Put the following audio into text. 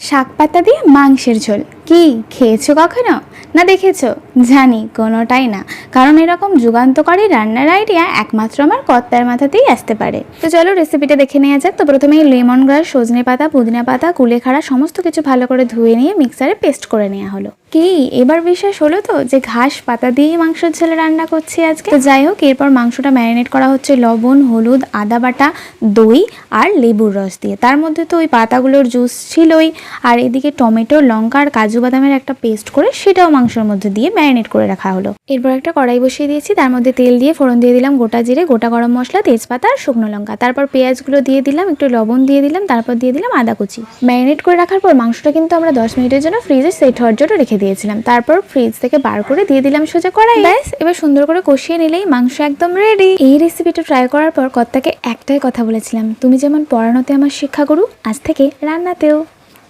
শাক পাতা দিয়ে মাংসের ঝোল কি খেয়েছো কখনো? না দেখেছো? জানি কোনোটাই না, কারণ এরকম যুগান্তকারী রান্নার আইডিয়া একমাত্র আমার কর্তার মাথাতেই আসতে পারে। তো চলো রেসিপিটা দেখে নেওয়া যাক। তো প্রথমেই লেমন গ্রাস, সজনে পাতা, পুদিনা পাতা, কুলেখাড়া সমস্ত কিছু ভালো করে ধুয়ে নিয়ে মিক্সারে পেস্ট করে নেওয়া হলো। কি এবার বিশ্বাস হলো তো যে ঘাস পাতা দিয়েই মাংসের ঝোলে রান্না করছি আজকে। তো যাই হোক, এরপর মাংসটা ম্যারিনেট করা হচ্ছে লবণ, হলুদ, আদা বাটা, দই আর লেবুর রস দিয়ে। তার মধ্যে তো ওই পাতাগুলোর জুস ছিলই, আর এদিকে টমেটো, লঙ্কা আর কাজু বাদামের একটা পেস্ট করে সেটাও মাংসের মধ্যে দিয়ে ম্যারিনেট করে রাখা হলো। এরপর একটা কড়াই বসিয়ে দিয়েছি, তার মধ্যে তেল দিয়ে ফোড়ন দিয়ে দিলাম গোটা জিরে, গোটা গরম মশলা, তেজপাতা আর শুকনো লঙ্কা। তারপর পেঁয়াজগুলো দিয়ে দিলাম, একটু লবণ দিয়ে দিলাম, তারপর দিয়ে দিলাম আদা কুচি। ম্যারিনেট করে রাখার পর মাংসটা কিন্তু আমরা 10 মিনিটের জন্য ফ্রিজে সেট হওয়ার জন্য রেখে দিয়েছিলাম। তারপর ফ্রিজ থেকে বার করে দিয়ে দিলাম সোজা কড়াই। ব্যাস, এবার সুন্দর করে কষিয়ে নিলেই মাংস একদম রেডি। এই রেসিপিটা ট্রাই করার পর কর্তাকে একটাই কথা বলেছিলাম, তুমি যেমন পড়ানোতে আমার শিক্ষাগুরু, আজ থেকে রান্নাতেও।